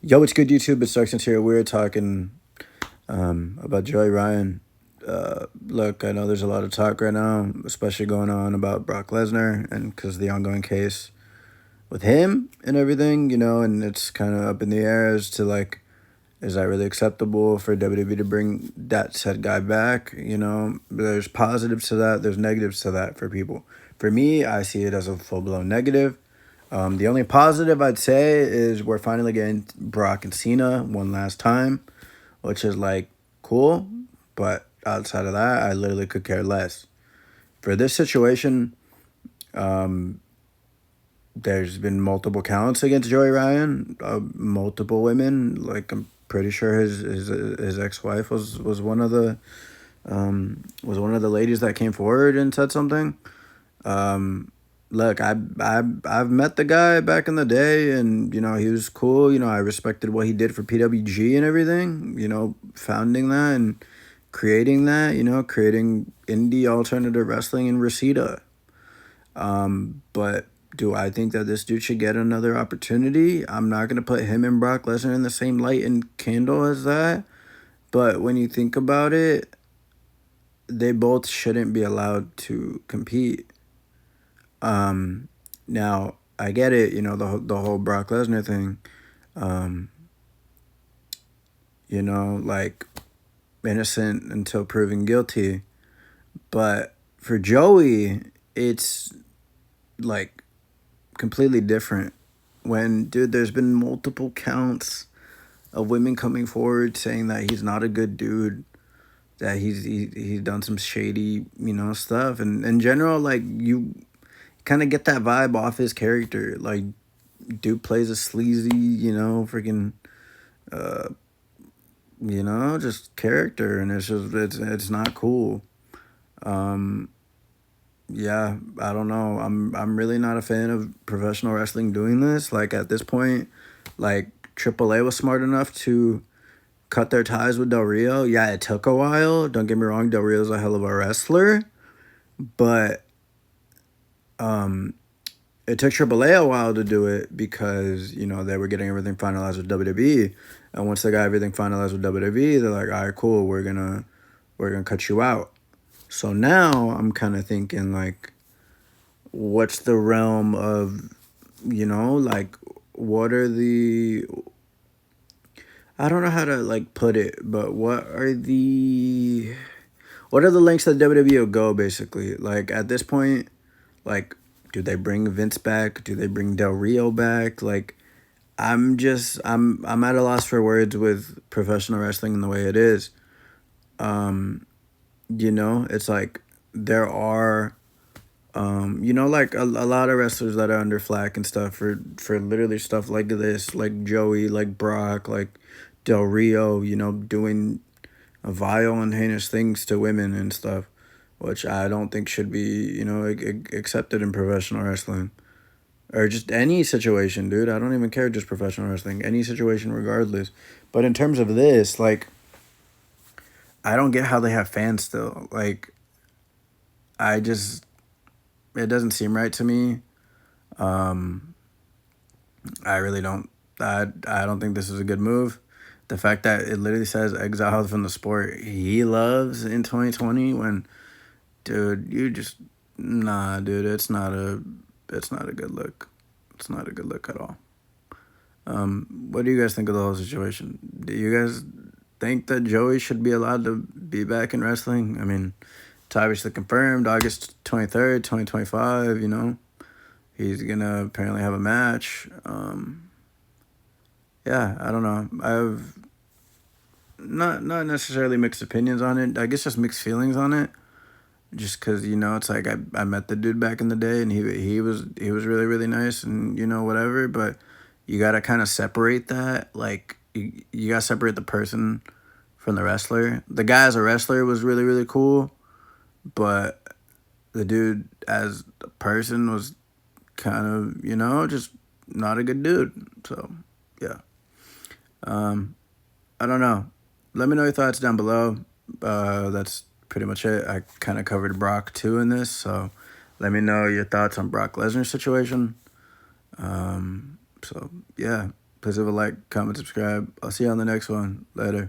Yo, what's good, YouTube? It's Darksense here. We're talking about Joey Ryan. Look, I know there's a lot of talk right now, especially going on about Brock Lesnar and because of the ongoing case with him and everything, and it's kind of up in the air as to like, is that really acceptable for WWE to bring that said guy back? There's positives to that, there's negatives to that for people. For me, I see it as a full blown negative. The only positive I'd say is we're finally getting Brock and Cena one last time, which is like cool. But outside of that, I literally could care less. For this situation, um, there's been multiple counts against Joey Ryan, multiple women. Like I'm pretty sure his ex wife was one of the ladies that came forward and said something. Um, Look, I've met the guy back in the day, and he was cool. I respected what he did for PWG and everything. Founding that and creating that. Creating indie alternative wrestling in Reseda. But do I think that this dude should get another opportunity? I'm not gonna put him and Brock Lesnar in the same light and candle as that. But when you think about it, they both shouldn't be allowed to compete. Now I get it, the whole Brock Lesnar thing. Um, like innocent until proven guilty. But for Joey, it's like completely different. When dude, there's been multiple counts of women coming forward saying that he's not a good dude, that he's done some shady, stuff, and in general, like you kind of get that vibe off his character. Like, dude plays a sleazy, freaking, uh, just character, and it's not cool. Um, yeah, I don't know. I'm really not a fan of professional wrestling doing this. Like at this point, like AAA was smart enough to cut their ties with Del Rio. Yeah, it took a while. Don't get me wrong, Del Rio's a hell of a wrestler, but um it took AAA a while to do it because, they were getting everything finalized with WWE. And once they got everything finalized with WWE, they're like, all right, cool, we're gonna cut you out. So now I'm kind of thinking like, what's the realm of, like, what are the, I don't know how to like put it, but what are the lengths that WWE will go basically? Like at this point, like, do they bring Vince back? Do they bring Del Rio back? Like, I'm at a loss for words with professional wrestling and the way it is. It's like there are like a lot of wrestlers that are under flack and stuff for literally stuff like this, like Joey, like Brock, like Del Rio, doing vile and heinous things to women and stuff, which I don't think should be, accepted in professional wrestling. Or just any situation, dude. I don't even care, just professional wrestling. Any situation, regardless. But in terms of this, like, I don't get how they have fans still. Like, I just, it doesn't seem right to me. Um, I really don't. I don't think this is a good move. The fact that it literally says exiled from the sport he loves in 2020, when, dude, you just, nah, dude, it's not a good look. It's not a good look at all. What do you guys think of the whole situation? Do you guys think that Joey should be allowed to be back in wrestling? I mean, it's obviously confirmed August 23rd, 2025, He's gonna apparently have a match. Yeah, I don't know. I've not necessarily mixed opinions on it. I guess just mixed feelings on it. Just because, it's like I met the dude back in the day, and he was really, really nice, and whatever. But you gotta kind of separate that. Like you gotta separate the person from the wrestler. The guy as a wrestler was really, really cool, but the dude as a person was kind of, just not a good dude. So yeah. I don't know. Let me know your thoughts down below. That's pretty much it. I kind of covered Brock too in this, so let me know your thoughts on Brock Lesnar's situation. So yeah, Please leave a like, comment, subscribe. I'll see you on the next one. Later.